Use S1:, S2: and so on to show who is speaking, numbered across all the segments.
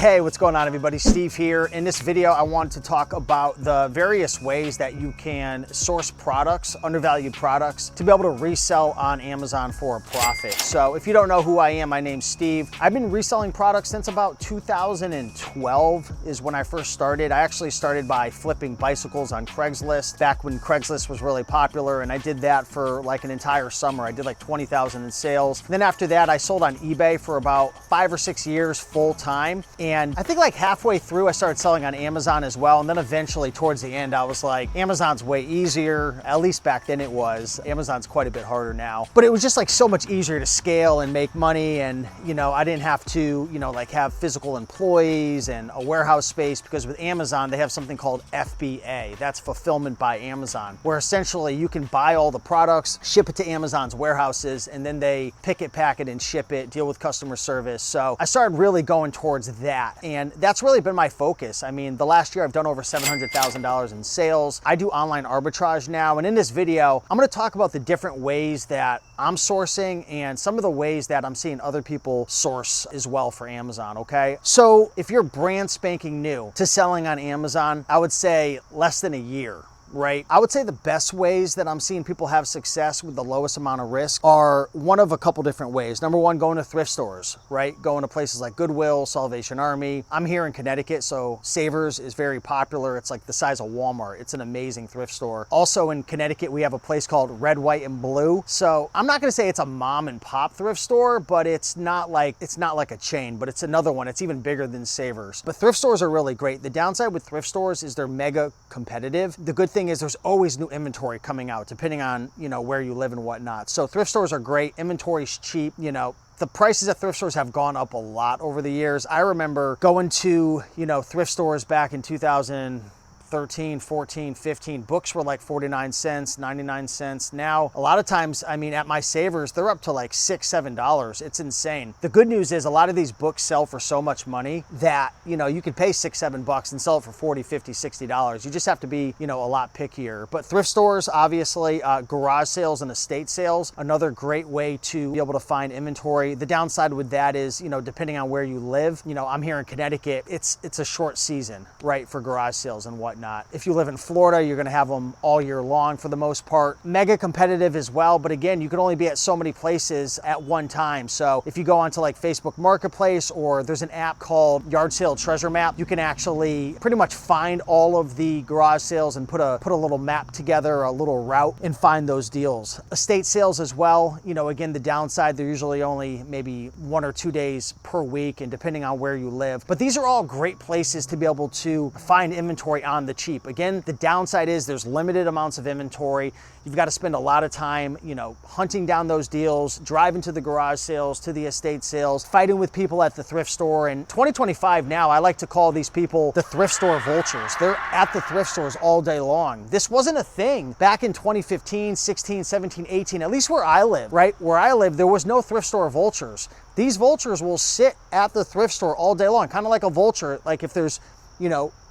S1: Hey, what's going on everybody? Steve here. In this video, I want to talk about the various ways that you can source products, undervalued products, to be able to resell on Amazon for a profit. So if you don't know who I am, my name's Steve. I've been reselling products since about 2012 is when I first started. I actually started by flipping bicycles on Craigslist back when Craigslist was really popular, and I did that for like an entire summer. I did like 20,000 in sales. Then after that, I sold on eBay for about 5 or 6 years full time. And I think like halfway through, I started selling on Amazon as well. And then eventually towards the end, I was like, Amazon's way easier. At least back then it was. Amazon's quite a bit harder now. But it was just like so much easier to scale and make money. And, you know, I didn't have to, like have physical employees and a warehouse space, because with Amazon, they have something called FBA. That's fulfillment by Amazon, where essentially you can buy all the products, ship it to Amazon's warehouses, and then they pick it, pack it, and ship it, deal with customer service. So I started really going towards that. And that's really been my focus. I mean, the last year I've done over $700,000 in sales. I do online arbitrage now. And in this video, I'm going to talk about the different ways that I'm sourcing and some of the ways that I'm seeing other people source as well for Amazon, okay? So if you're brand spanking new to selling on Amazon, I would say less than a year. Right? I would say the best ways that I'm seeing people have success with the lowest amount of risk are one of a couple different ways. Number one, going to thrift stores, right? Going to places like Goodwill, Salvation Army. I'm here in Connecticut, so Savers is very popular. It's like the size of Walmart. It's an amazing thrift store. Also in Connecticut, we have a place called Red, White, and Blue. So I'm not gonna say it's a mom and pop thrift store, but it's not like a chain, but it's another one. It's even bigger than Savers. But thrift stores are really great. The downside with thrift stores is they're mega competitive. The good thing is there's always new inventory coming out depending on, where you live and whatnot. So thrift stores are great. Inventory's cheap. The prices at thrift stores have gone up a lot over the years. I remember going to, thrift stores back in 2013, 14, 15, books were like 49 cents, 99 cents. Now, a lot of times, at my Savers, they're up to like $6, $7. It's insane. The good news is a lot of these books sell for so much money that, you could pay $6, $7 and sell it for $40, $50, $60. You just have to be, a lot pickier. But thrift stores, obviously, garage sales and estate sales, another great way to be able to find inventory. The downside with that is, depending on where you live, I'm here in Connecticut, it's a short season, right, for garage sales and whatnot. If you live in Florida, you're gonna have them all year long for the most part. Mega competitive as well, but again, you can only be at so many places at one time. So if you go onto like Facebook Marketplace, or there's an app called Yard Sale Treasure Map, you can actually pretty much find all of the garage sales and put a little map together, a little route, and find those deals. Estate sales as well, again, the downside, they're usually only maybe 1 or 2 days per week, and depending on where you live. But these are all great places to be able to find inventory on the cheap. Again, the downside is there's limited amounts of inventory. You've got to spend a lot of time, hunting down those deals, driving to the garage sales, to the estate sales, fighting with people at the thrift store. And 2025 now, I like to call these people the thrift store vultures. They're at the thrift stores all day long. This wasn't a thing back in 2015, 16, 17, 18, at least where I live, right? Where I live, there was no thrift store vultures. These vultures will sit at the thrift store all day long, kind of like a vulture. Like if there's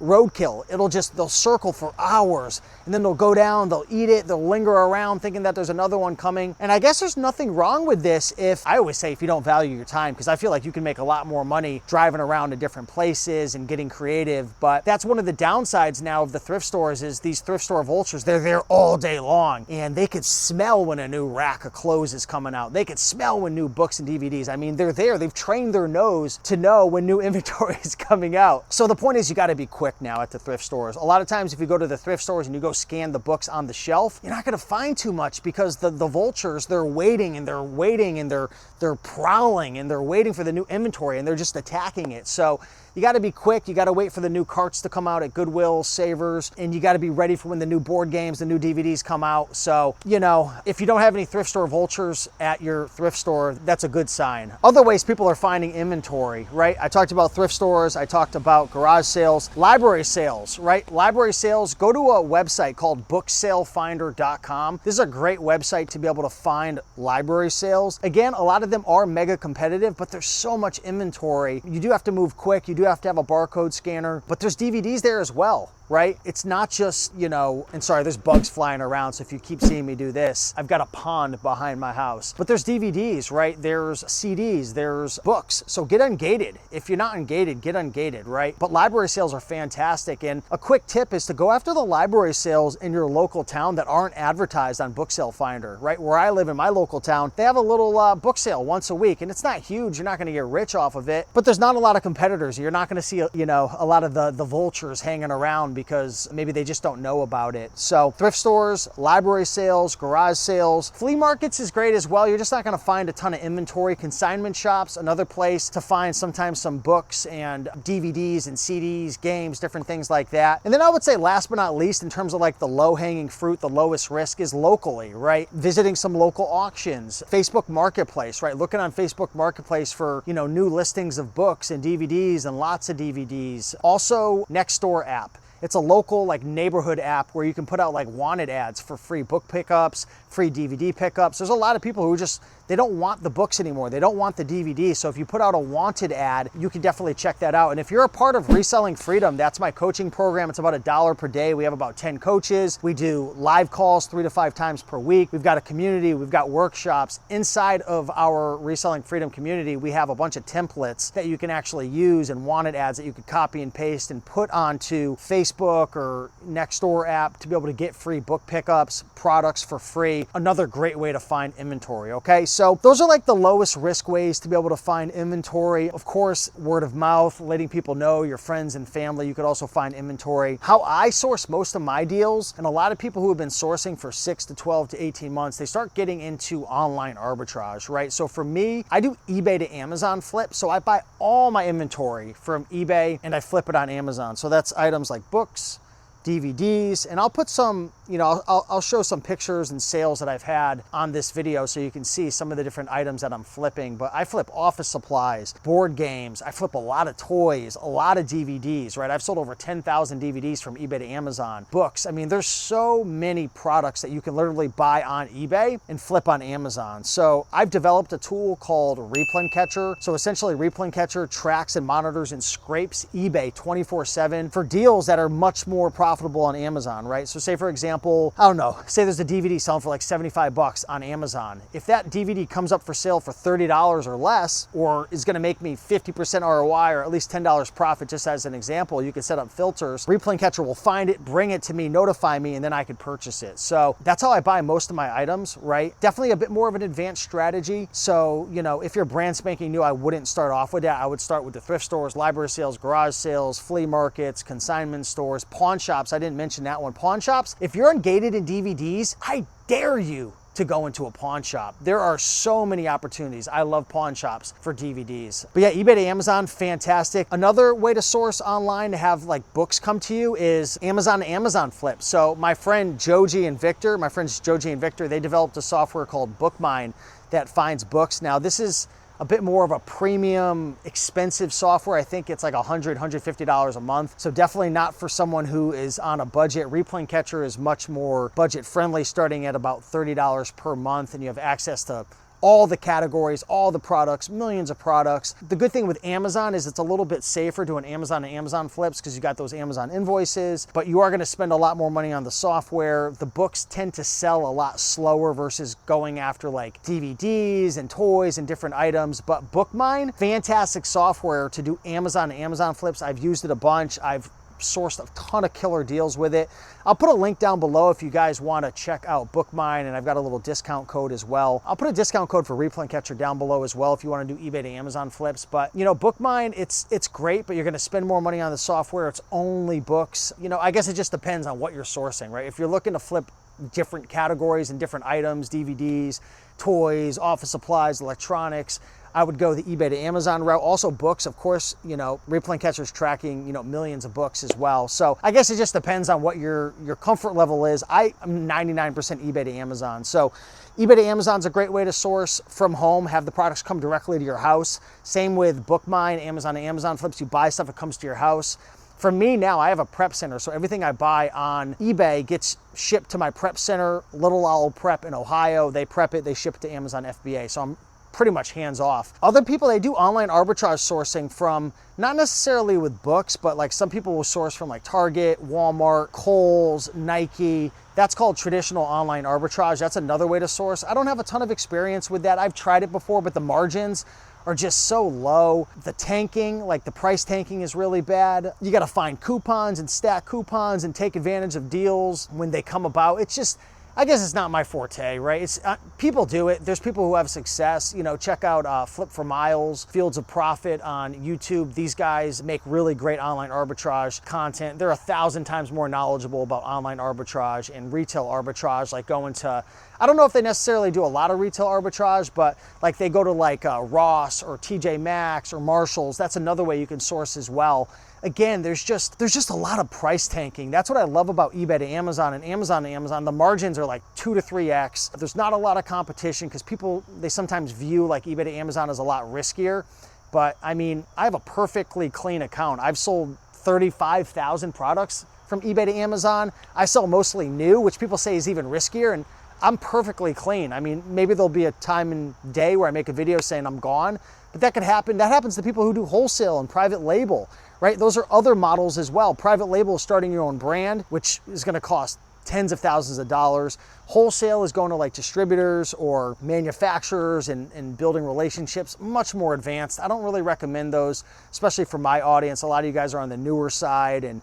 S1: roadkill, they'll circle for hours, and then they'll go down, they'll eat it, they'll linger around thinking that there's another one coming. And I guess there's nothing wrong with this I always say if you don't value your time, because I feel like you can make a lot more money driving around to different places and getting creative. But that's one of the downsides now of the thrift stores is these thrift store vultures, they're there all day long, and they could smell when a new rack of clothes is coming out. They could smell when new books and DVDs. They're there. They've trained their nose to know when new inventory is coming out. So the point is, you got to be quick now at the thrift stores. A lot of times if you go to the thrift stores and you go scan the books on the shelf, you're not going to find too much, because the vultures, they're waiting and they're prowling and they're waiting for the new inventory, and they're just attacking it. So you got to be quick. You got to wait for the new carts to come out at Goodwill, Savers, and you got to be ready for when the new board games, the new DVDs come out. So, if you don't have any thrift store vultures at your thrift store, that's a good sign. Other ways people are finding inventory, right? I talked about thrift stores. I talked about garage sales. sales. Library sales, right? Library sales, go to a website called booksalefinder.com. This is a great website to be able to find library sales. Again, a lot of them are mega competitive, but there's so much inventory. You do have to move quick. You do have to have a barcode scanner, but there's DVDs there as well, right? It's not just, you know, and sorry, there's bugs flying around, so if you keep seeing me do this, I've got a pond behind my house. But there's DVDs, right? There's CDs, there's books. So get ungated. If you're not ungated, get ungated, right? But library sales are fantastic. And a quick tip is to go after the library sales in your local town that aren't advertised on Book Sale Finder, right? Where I live in my local town, they have a little book sale once a week, and it's not huge. You're not going to get rich off of it, but there's not a lot of competitors. You're not going to see, you know, a lot of the vultures hanging around because maybe they just don't know about it. So thrift stores, library sales, garage sales, flea markets is great as well. You're just not going to find a ton of inventory. Consignment shops, another place to find sometimes some books and DVDs and CDs, games, different things like that. And then I would say last but not least, in terms of like the low hanging fruit, the lowest risk is locally, right? Visiting some local auctions, Facebook Marketplace, right? Looking on Facebook Marketplace for, you know, new listings of books and DVDs and lots of DVDs. Also, Nextdoor app. It's a local like neighborhood app where you can put out like wanted ads for free book pickups, free DVD pickups. There's a lot of people who just, they don't want the books anymore. They don't want the DVD. So if you put out a wanted ad, you can definitely check that out. And if you're a part of Reselling Freedom, that's my coaching program. It's about $1 per day. We have about 10 coaches. We do live calls 3 to 5 times per week. We've got a community. We've got workshops. Inside of our Reselling Freedom community, we have a bunch of templates that you can actually use and wanted ads that you could copy and paste and put onto Facebook or Nextdoor app to be able to get free book pickups, products for free. Another great way to find inventory, okay? So those are like the lowest risk ways to be able to find inventory. Of course, word of mouth, letting people know, your friends and family, you could also find inventory. How I source most of my deals, and a lot of people who have been sourcing for 6 to 12 to 18 months, they start getting into online arbitrage, right? So for me, I do eBay to Amazon flip. So I buy all my inventory from eBay and I flip it on Amazon. So that's items like books, DVDs, and I'll put some, you know, I'll show some pictures and sales that I've had on this video so you can see some of the different items that I'm flipping. But I flip office supplies, board games, I flip a lot of toys, a lot of DVDs, right? I've sold over 10,000 DVDs from eBay to Amazon. Books, I mean, there's so many products that you can literally buy on eBay and flip on Amazon. So I've developed a tool called Replay Catcher. So essentially Replay Catcher tracks and monitors and scrapes eBay 24/7 for deals that are much more profitable on Amazon, right? So say for example, I don't know, say there's a DVD selling for like 75 bucks on Amazon. If that DVD comes up for sale for $30 or less, or is gonna make me 50% ROI or at least $10 profit, just as an example, you can set up filters. Replay Catcher will find it, bring it to me, notify me, and then I could purchase it. So that's how I buy most of my items, right? Definitely a bit more of an advanced strategy. So, you know, if you're brand spanking new, I wouldn't start off with that. I would start with the thrift stores, library sales, garage sales, flea markets, consignment stores, pawn shops. I didn't mention that one. Pawn shops, if you're ungated in DVDs, I dare you to go into a pawn shop. There are so many opportunities. I love pawn shops for DVDs. But yeah, eBay to Amazon, fantastic. Another way to source online to have like books come to you is Amazon to Amazon flip. So my friends Joji and Victor, they developed a software called BookMine that finds books. Now this is a bit more of a premium, expensive software. I think it's like $100, $150 a month. So definitely not for someone who is on a budget. Replay Catcher is much more budget friendly, starting at about $30 per month, and you have access to all the categories, all the products, millions of products. The good thing with Amazon is it's a little bit safer doing Amazon to Amazon flips because you got those Amazon invoices, but you are gonna spend a lot more money on the software. The books tend to sell a lot slower versus going after like DVDs and toys and different items. But BookMine, fantastic software to do Amazon to Amazon flips. I've used it a bunch. I've sourced a ton of killer deals with it. I'll put a link down below if you guys want to check out BookMine, and I've got a little discount code as well. I'll put a discount code for Replay Catcher down below as well if you want to do eBay to Amazon flips. But you know, BookMine, it's great, but you're going to spend more money on the software. It's only books. You know, I guess it just depends on what you're sourcing, right? If you're looking to flip different categories and different items, DVDs, toys, office supplies, electronics, I would go the eBay to Amazon route. Also books, of course, you know, Replay Catcher's tracking, you know, millions of books as well. So I guess it just depends on what your comfort level is. I'm 99% eBay to Amazon. So eBay to Amazon's a great way to source from home, have the products come directly to your house. Same with BookMine, Amazon to Amazon flips. You buy stuff, it comes to your house. For me now, I have a prep center, so everything I buy on eBay gets shipped to my prep center, Little Owl Prep in Ohio. They prep it, they ship it to Amazon FBA. So I'm pretty much hands off. Other people, they do online arbitrage sourcing from, not necessarily with books, but like some people will source from like Target, Walmart, Kohl's, Nike. That's called traditional online arbitrage. That's another way to source. I don't have a ton of experience with that. I've tried it before, but the margins are just so low. The tanking, like the price tanking is really bad. You gotta find coupons and stack coupons and take advantage of deals when they come about. It's just, I guess it's not my forte, right? It's people do it. There's people who have success. You know, check out Flip for Miles, Fields of Profit on YouTube. These guys make really great online arbitrage content. They're 1,000 times more knowledgeable about online arbitrage and retail arbitrage, like going to, I don't know if they necessarily do a lot of retail arbitrage, but like they go to like Ross or TJ Maxx or Marshalls. That's another way you can source as well. Again, there's just a lot of price tanking. That's what I love about eBay to Amazon and Amazon to Amazon. The margins are like 2 to 3x. There's not a lot of competition because people, they sometimes view like eBay to Amazon as a lot riskier. But I mean, I have a perfectly clean account. I've sold 35,000 products from eBay to Amazon. I sell mostly new, which people say is even riskier, and I'm perfectly clean. I mean, maybe there'll be a time and day where I make a video saying I'm gone, but that could happen. That happens to people who do wholesale and private label, right? Those are other models as well. Private label is starting your own brand, which is gonna cost tens of thousands of dollars. Wholesale is going to like distributors or manufacturers and building relationships, much more advanced. I don't really recommend those, especially for my audience. A lot of you guys are on the newer side and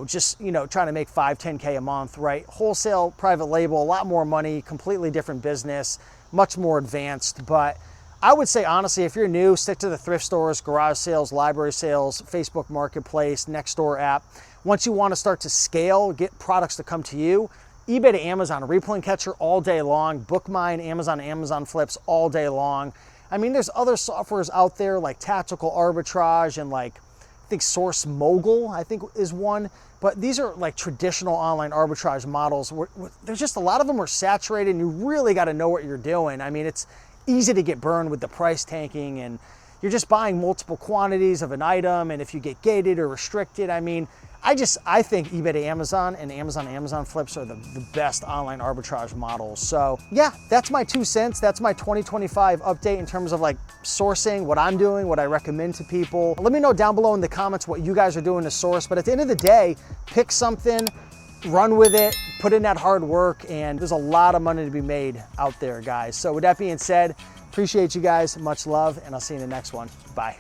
S1: just trying to make 5, 10K a month, right? Wholesale, private label, a lot more money, completely different business, much more advanced. But I would say, honestly, if you're new, stick to the thrift stores, garage sales, library sales, Facebook Marketplace, Nextdoor app. Once you want to start to scale, get products to come to you, eBay to Amazon, replay catcher all day long, book mine, Amazon flips all day long. I mean, there's other softwares out there like Tactical Arbitrage and like, I think Source Mogul, I think is one, but these are like traditional online arbitrage models. There's just a lot of them are saturated and you really got to know what you're doing. I mean, it's easy to get burned with the price tanking and you're just buying multiple quantities of an item, and if you get gated or restricted, I mean, I think eBay to Amazon and Amazon flips are the best online arbitrage models. So yeah, that's my 2 cents. That's my 2025 update in terms of like sourcing, what I'm doing, what I recommend to people. Let me know down below in the comments what you guys are doing to source. But at the end of the day, pick something, run with it, put in that hard work, and there's a lot of money to be made out there, guys. So with that being said, appreciate you guys, much love, and I'll see you in the next one. Bye.